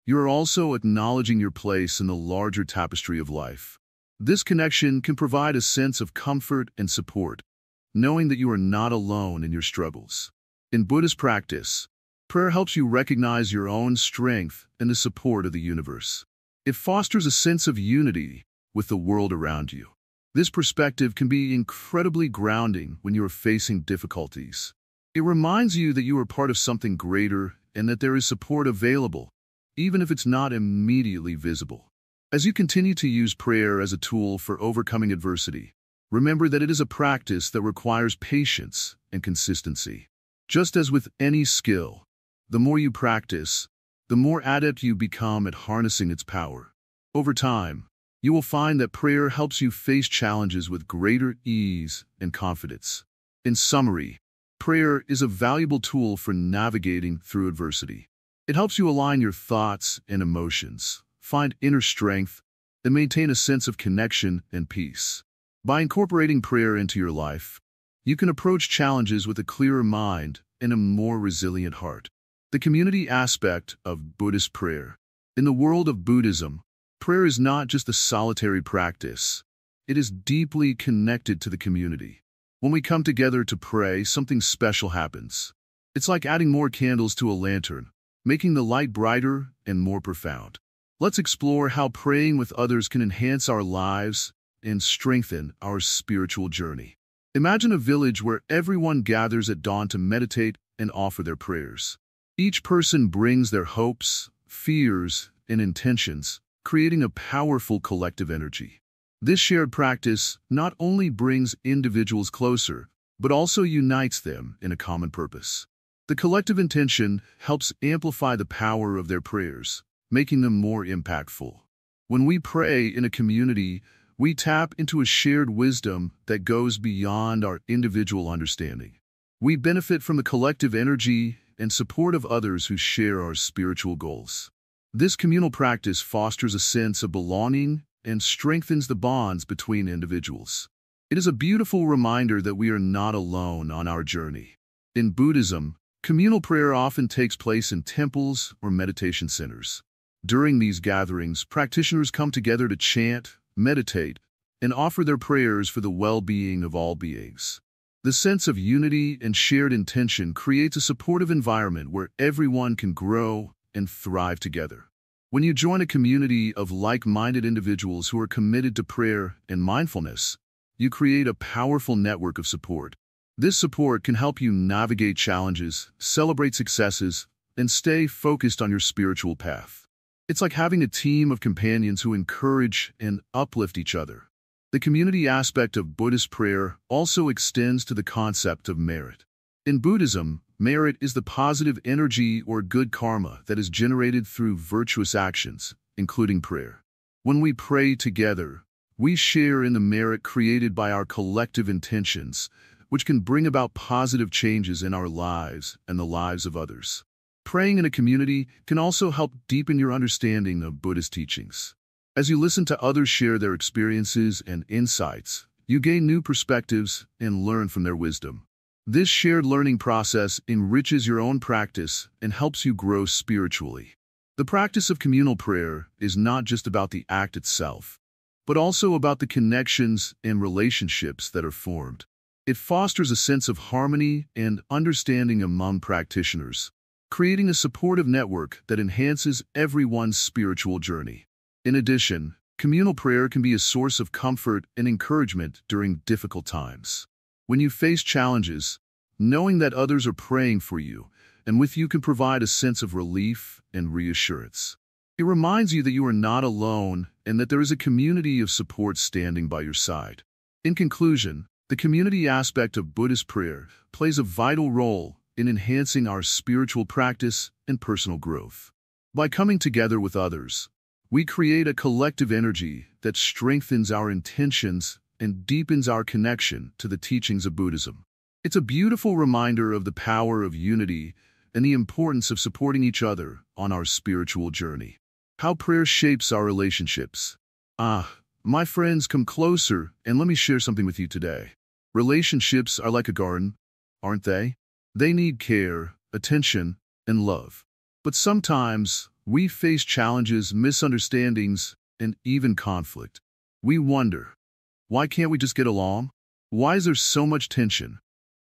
A: You are also acknowledging your place in the larger tapestry of life. This connection can provide a sense of comfort and support, knowing that you are not alone in your struggles. In Buddhist practice, prayer helps you recognize your own strength and the support of the universe. It fosters a sense of unity with the world around you. This perspective can be incredibly grounding when you are facing difficulties. It reminds you that you are part of something greater and that there is support available, even if it's not immediately visible. As you continue to use prayer as a tool for overcoming adversity, remember that it is a practice that requires patience and consistency. Just as with any skill, the more you practice, the more adept you become at harnessing its power. Over time, you will find that prayer helps you face challenges with greater ease and confidence. In summary, prayer is a valuable tool for navigating through adversity. It helps you align your thoughts and emotions, find inner strength, and maintain a sense of connection and peace. By incorporating prayer into your life, you can approach challenges with a clearer mind and a more resilient heart. The community aspect of Buddhist prayer. In the world of Buddhism, Prayer is not just a solitary practice. It is deeply connected to the community. When we come together to pray, something special happens. It's like adding more candles to a lantern, making the light brighter and more profound. Let's explore how praying with others can enhance our lives and strengthen our spiritual journey. Imagine a village where everyone gathers at dawn to meditate and offer their prayers. Each person brings their hopes, fears, and intentions, creating a powerful collective energy. This shared practice not only brings individuals closer, but also unites them in a common purpose. The collective intention helps amplify the power of their prayers, making them more impactful. When we pray in a community, we tap into a shared wisdom that goes beyond our individual understanding. We benefit from the collective energy and support of others who share our spiritual goals. This communal practice fosters a sense of belonging and strengthens the bonds between individuals. It is a beautiful reminder that we are not alone on our journey. In Buddhism, communal prayer often takes place in temples or meditation centers. During these gatherings, practitioners come together to chant, meditate, and offer their prayers for the well-being of all beings. The sense of unity and shared intention creates a supportive environment where everyone can grow and thrive together. When you join a community of like-minded individuals who are committed to prayer and mindfulness, you create a powerful network of support. This support can help you navigate challenges, celebrate successes, and stay focused on your spiritual path. It's like having a team of companions who encourage and uplift each other. The community aspect of Buddhist prayer also extends to the concept of merit. In Buddhism, merit is the positive energy or good karma that is generated through virtuous actions, including prayer. When we pray together, we share in the merit created by our collective intentions, which can bring about positive changes in our lives and the lives of others. Praying in a community can also help deepen your understanding of Buddhist teachings. As you listen to others share their experiences and insights, you gain new perspectives and learn from their wisdom. This shared learning process enriches your own practice and helps you grow spiritually. The practice of communal prayer is not just about the act itself, but also about the connections and relationships that are formed. It fosters a sense of harmony and understanding among practitioners, creating a supportive network that enhances everyone's spiritual journey. In addition, communal prayer can be a source of comfort and encouragement during difficult times. When you face challenges, knowing that others are praying for you and with you can provide a sense of relief and reassurance. It reminds you that you are not alone and that there is a community of support standing by your side. In conclusion, the community aspect of Buddhist prayer plays a vital role in enhancing our spiritual practice and personal growth. By coming together with others, we create a collective energy that strengthens our intentions and deepens our connection to the teachings of Buddhism. It's a beautiful reminder of the power of unity and the importance of supporting each other on our spiritual journey. How prayer shapes our relationships. My friends, come closer and let me share something with you today. Relationships are like a garden, aren't they? They need care, attention, and love. But sometimes we face challenges, misunderstandings, and even conflict. We wonder, why can't we just get along? Why is there so much tension?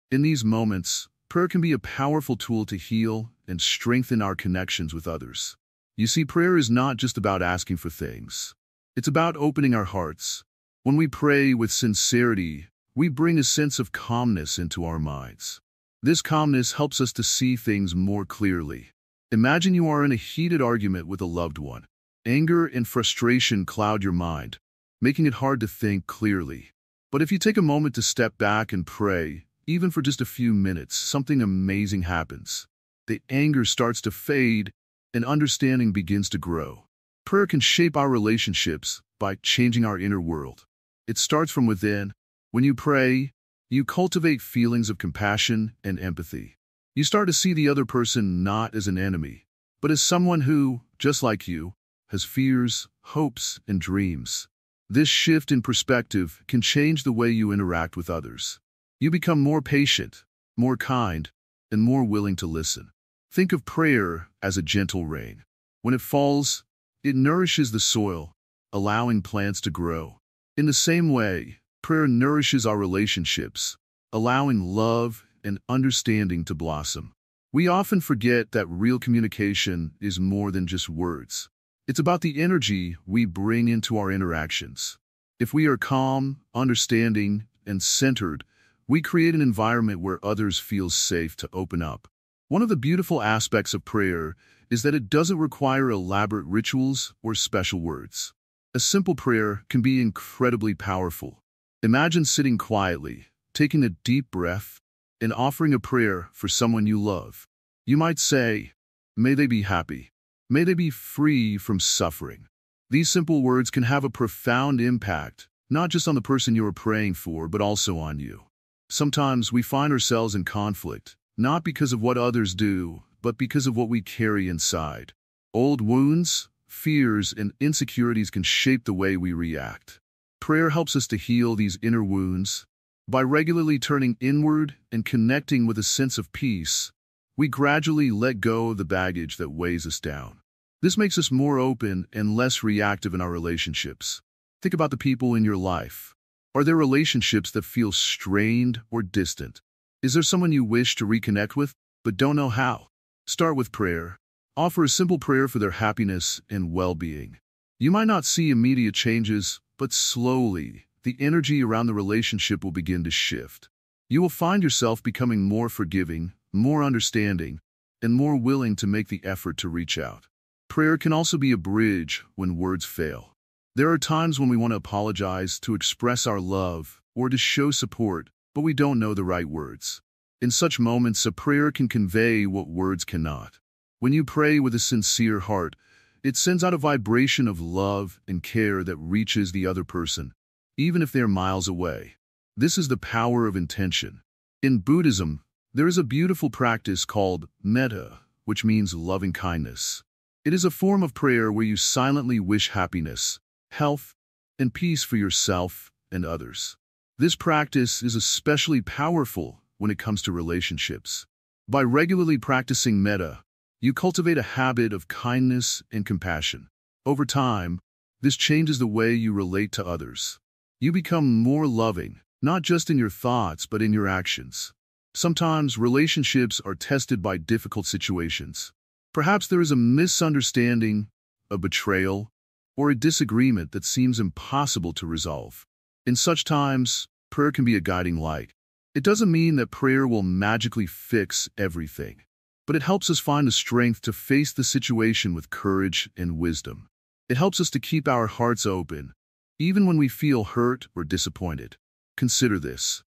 A: In these moments, prayer can be a powerful tool to heal and strengthen our connections with others. You see, prayer is not just about asking for things. It's about opening our hearts. When we pray with sincerity, we bring a sense of calmness into our minds. This calmness helps us to see things more clearly. Imagine you are in a heated argument with a loved one. Anger and frustration cloud your mind, making it hard to think clearly. But if you take a moment to step back and pray, even for just a few minutes, something amazing happens. The anger starts to fade, and understanding begins to grow. Prayer can shape our relationships by changing our inner world. It starts from within. When you pray, you cultivate feelings of compassion and empathy. You start to see the other person not as an enemy, but as someone who, just like you, has fears, hopes, and dreams. This shift in perspective can change the way you interact with others. You become more patient, more kind, and more willing to listen. Think of prayer as a gentle rain. When it falls, it nourishes the soil, allowing plants to grow. In the same way, prayer nourishes our relationships, allowing love and understanding to blossom. We often forget that real communication is more than just words. It's about the energy we bring into our interactions. If we are calm, understanding, and centered, we create an environment where others feel safe to open up. One of the beautiful aspects of prayer is that it doesn't require elaborate rituals or special words. A simple prayer can be incredibly powerful. Imagine sitting quietly, taking a deep breath, and offering a prayer for someone you love. You might say, "May they be happy. May they be free from suffering." These simple words can have a profound impact, not just on the person you are praying for, but also on you. Sometimes we find ourselves in conflict, not because of what others do, but because of what we carry inside. Old wounds, fears, and insecurities can shape the way we react. Prayer helps us to heal these inner wounds. By regularly turning inward and connecting with a sense of peace, we gradually let go of the baggage that weighs us down. This makes us more open and less reactive in our relationships. Think about the people in your life. Are there relationships that feel strained or distant? Is there someone you wish to reconnect with, but don't know how? Start with prayer. Offer a simple prayer for their happiness and well-being. You might not see immediate changes, but slowly, the energy around the relationship will begin to shift. You will find yourself becoming more forgiving, more understanding, and more willing to make the effort to reach out. Prayer can also be a bridge when words fail. There are times when we want to apologize, to express our love, or to show support, but we don't know the right words. In such moments, a prayer can convey what words cannot. When you pray with a sincere heart, it sends out a vibration of love and care that reaches the other person, even if they're miles away. This is the power of intention. In Buddhism, there is a beautiful practice called metta, which means loving kindness. It is a form of prayer where you silently wish happiness, health, and peace for yourself and others. This practice is especially powerful when it comes to relationships. By regularly practicing metta, you cultivate a habit of kindness and compassion. Over time, this changes the way you relate to others. You become more loving, not just in your thoughts, but in your actions. Sometimes relationships are tested by difficult situations. Perhaps there is a misunderstanding, a betrayal, or a disagreement that seems impossible to resolve. In such times, prayer can be a guiding light. It doesn't mean that prayer will magically fix everything, but it helps us find the strength to face the situation with courage and wisdom. It helps us to keep our hearts open, even when we feel hurt or disappointed. Consider this.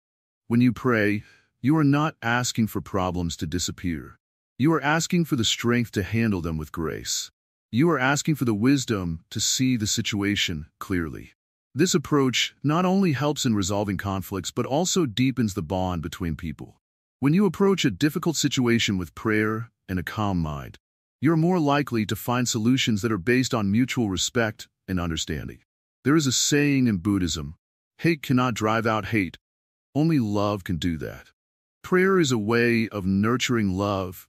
A: When you pray, you are not asking for problems to disappear. You are asking for the strength to handle them with grace. You are asking for the wisdom to see the situation clearly. This approach not only helps in resolving conflicts, but also deepens the bond between people. When you approach a difficult situation with prayer and a calm mind, you're more likely to find solutions that are based on mutual respect and understanding. There is a saying in Buddhism, "Hate cannot drive out hate. Only love can do that." Prayer is a way of nurturing love,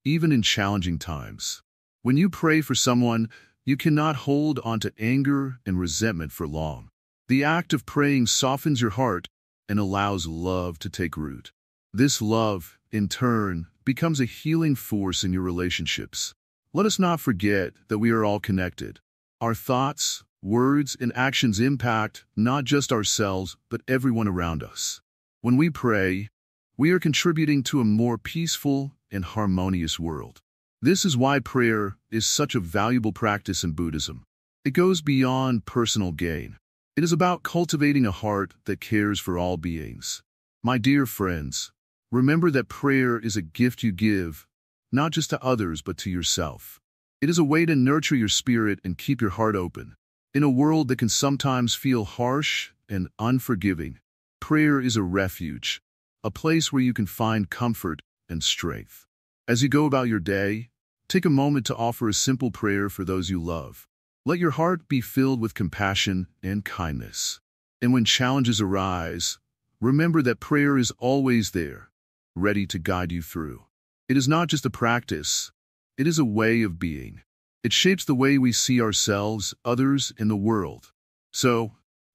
A: even in challenging times. When you pray for someone, you cannot hold onto anger and resentment for long. The act of praying softens your heart and allows love to take root. This love, in turn, becomes a healing force in your relationships. Let us not forget that we are all connected. Our thoughts, words, and actions impact not just ourselves, but everyone around us. When we pray, we are contributing to a more peaceful and harmonious world. This is why prayer is such a valuable practice in Buddhism. It goes beyond personal gain. It is about cultivating a heart that cares for all beings. My dear friends, remember that prayer is a gift you give, not just to others, but to yourself. It is a way to nurture your spirit and keep your heart open. In a world that can sometimes feel harsh and unforgiving, prayer is a refuge, a place where you can find comfort and strength. As you go about your day, take a moment to offer a simple prayer for those you love. Let your heart be filled with compassion and kindness. And when challenges arise, remember that prayer is always there, ready to guide you through. It is not just a practice, it is a way of being. It shapes the way we see ourselves, others, and the world. So,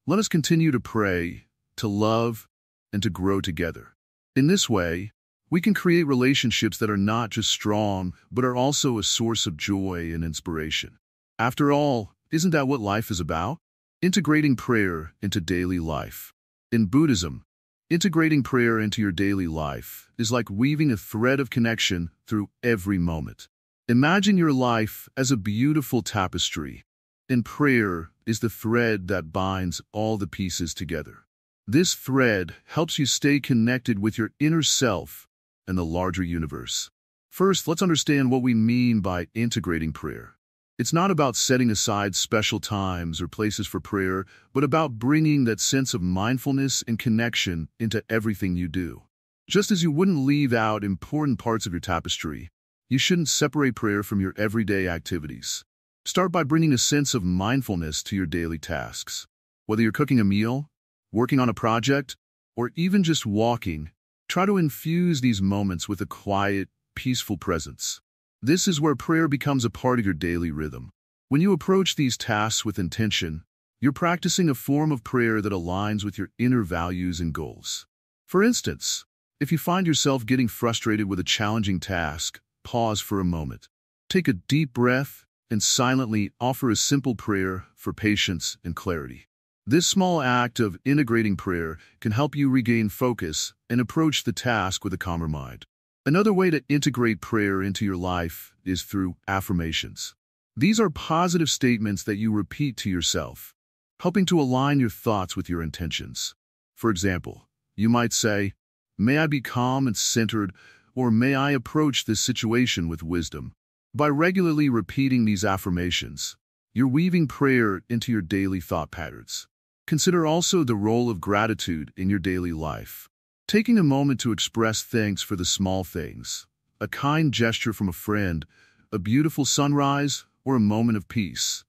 A: let us continue to pray, to love, and to grow together. In this way, we can create relationships that are not just strong, but are also a source of joy and inspiration. After all, isn't that what life is about? Integrating prayer into daily life. In Buddhism, integrating prayer into your daily life is like weaving a thread of connection through every moment. Imagine your life as a beautiful tapestry, and prayer is the thread that binds all the pieces together. This thread helps you stay connected with your inner self and the larger universe. First, let's understand what we mean by integrating prayer. It's not about setting aside special times or places for prayer, but about bringing that sense of mindfulness and connection into everything you do. Just as you wouldn't leave out important parts of your tapestry, you shouldn't separate prayer from your everyday activities. Start by bringing a sense of mindfulness to your daily tasks. Whether you're cooking a meal, working on a project, or even just walking, try to infuse these moments with a quiet, peaceful presence. This is where prayer becomes a part of your daily rhythm. When you approach these tasks with intention, you're practicing a form of prayer that aligns with your inner values and goals. For instance, if you find yourself getting frustrated with a challenging task, pause for a moment. Take a deep breath and silently offer a simple prayer for patience and clarity. This small act of integrating prayer can help you regain focus and approach the task with a calmer mind. Another way to integrate prayer into your life is through affirmations. These are positive statements that you repeat to yourself, helping to align your thoughts with your intentions. For example, you might say, "May I be calm and centered," or "May I approach this situation with wisdom." By regularly repeating these affirmations, you're weaving prayer into your daily thought patterns. Consider also the role of gratitude in your daily life. Taking a moment to express thanks for the small things, a kind gesture from a friend, a beautiful sunrise, or a moment of peace,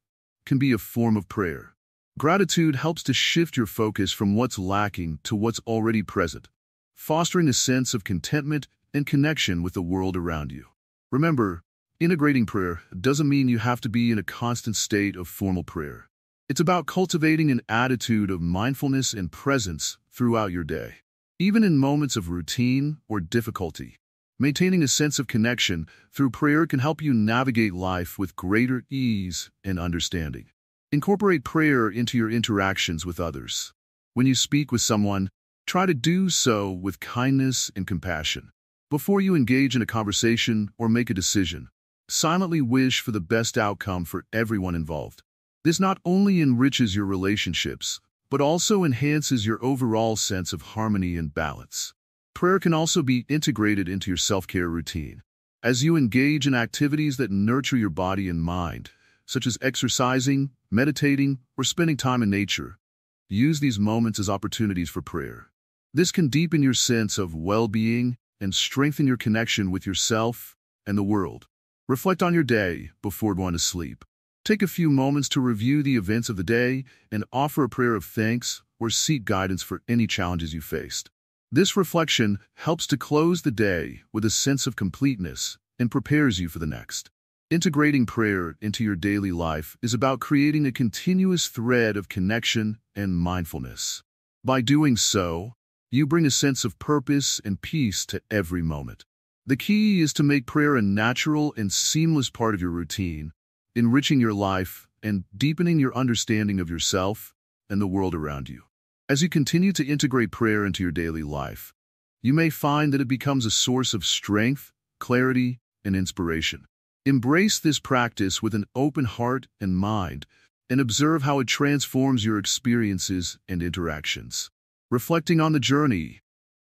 A: can be a form of prayer. Gratitude helps to shift your focus from what's lacking to what's already present, fostering a sense of contentment and connection with the world around you. Remember, integrating prayer doesn't mean you have to be in a constant state of formal prayer. It's about cultivating an attitude of mindfulness and presence throughout your day. Even in moments of routine or difficulty, maintaining a sense of connection through prayer can help you navigate life with greater ease and understanding. Incorporate prayer into your interactions with others. When you speak with someone, try to do so with kindness and compassion. Before you engage in a conversation or make a decision, silently wish for the best outcome for everyone involved. This not only enriches your relationships, but also enhances your overall sense of harmony and balance. Prayer can also be integrated into your self-care routine. As you engage in activities that nurture your body and mind, such as exercising, meditating, or spending time in nature, use these moments as opportunities for prayer. This can deepen your sense of well-being and strengthen your connection with yourself and the world. Reflect on your day before going to sleep. Take a few moments to review the events of the day and offer a prayer of thanks or seek guidance for any challenges you faced. This reflection helps to close the day with a sense of completeness and prepares you for the next. Integrating prayer into your daily life is about creating a continuous thread of connection and mindfulness. By doing so, you bring a sense of purpose and peace to every moment. The key is to make prayer a natural and seamless part of your routine, enriching your life and deepening your understanding of yourself and the world around you. As you continue to integrate prayer into your daily life, you may find that it becomes a source of strength, clarity, and inspiration. Embrace this practice with an open heart and mind, and observe how it transforms your experiences and interactions. Reflecting on the journey.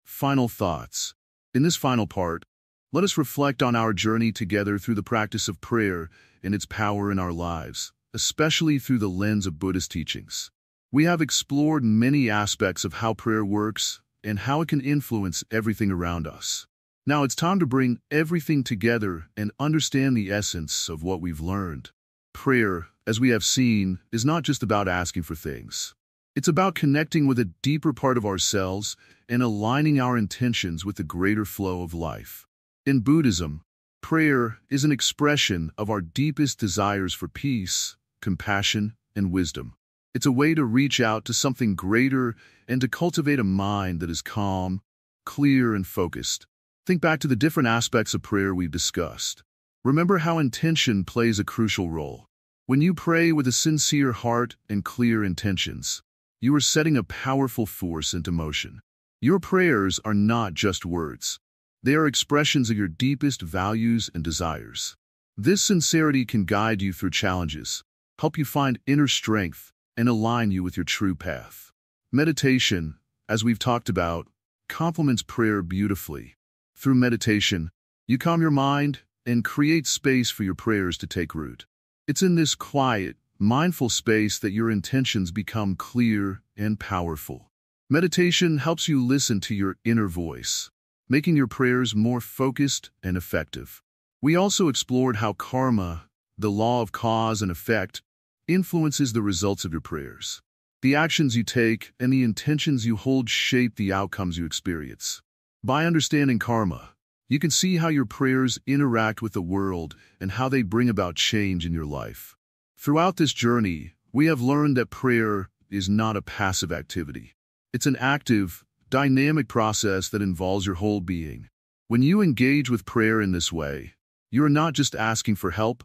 A: Final thoughts. In this final part, let us reflect on our journey together through the practice of prayer and its power in our lives, especially through the lens of Buddhist teachings. We have explored many aspects of how prayer works and how it can influence everything around us. Now it's time to bring everything together and understand the essence of what we've learned. Prayer, as we have seen, is not just about asking for things. It's about connecting with a deeper part of ourselves and aligning our intentions with the greater flow of life. In Buddhism, Prayer is an expression of our deepest desires for peace, compassion, and wisdom. It's a way to reach out to something greater and to cultivate a mind that is calm, clear, and focused. Think back to the different aspects of prayer we've discussed. Remember how intention plays a crucial role. When you pray with a sincere heart and clear intentions, you are setting a powerful force into motion. Your prayers are not just words. They are expressions of your deepest values and desires. This sincerity can guide you through challenges, help you find inner strength, and align you with your true path. Meditation, as we've talked about, complements prayer beautifully. Through meditation, you calm your mind and create space for your prayers to take root. It's in this quiet, mindful space that your intentions become clear and powerful. Meditation helps you listen to your inner voice, making your prayers more focused and effective. We also explored how karma, the law of cause and effect, influences the results of your prayers. The actions you take and the intentions you hold shape the outcomes you experience. By understanding karma, you can see how your prayers interact with the world and how they bring about change in your life. Throughout this journey, we have learned that prayer is not a passive activity. It's an active, dynamic process that involves your whole being. When you engage with prayer in this way, you are not just asking for help,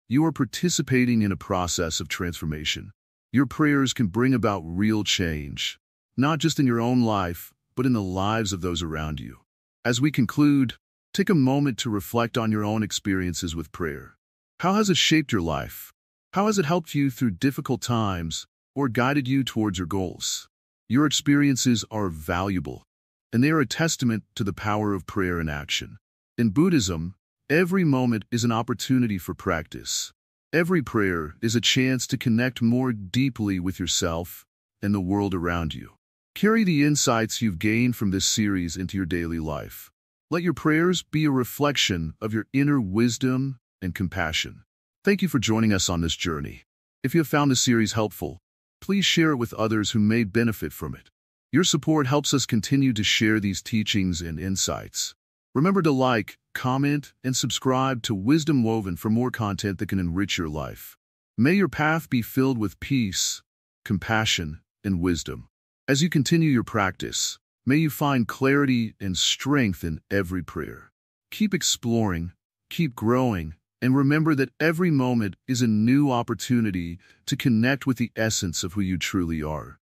A: you are participating in a process of transformation. Your prayers can bring about real change, not just in your own life, but in the lives of those around you. As we conclude, take a moment to reflect on your own experiences with prayer. How has it shaped your life? How has it helped you through difficult times or guided you towards your goals? Your experiences are valuable, and they are a testament to the power of prayer in action. In Buddhism, every moment is an opportunity for practice. Every prayer is a chance to connect more deeply with yourself and the world around you. Carry the insights you've gained from this series into your daily life. Let your prayers be a reflection of your inner wisdom and compassion. Thank you for joining us on this journey. If you have found this series helpful, please share it with others who may benefit from it. Your support helps us continue to share these teachings and insights. Remember to like, comment, and subscribe to Wisdom Woven for more content that can enrich your life. May your path be filled with peace, compassion, and wisdom. As you continue your practice, may you find clarity and strength in every prayer. Keep exploring, keep growing, and remember that every moment is a new opportunity to connect with the essence of who you truly are.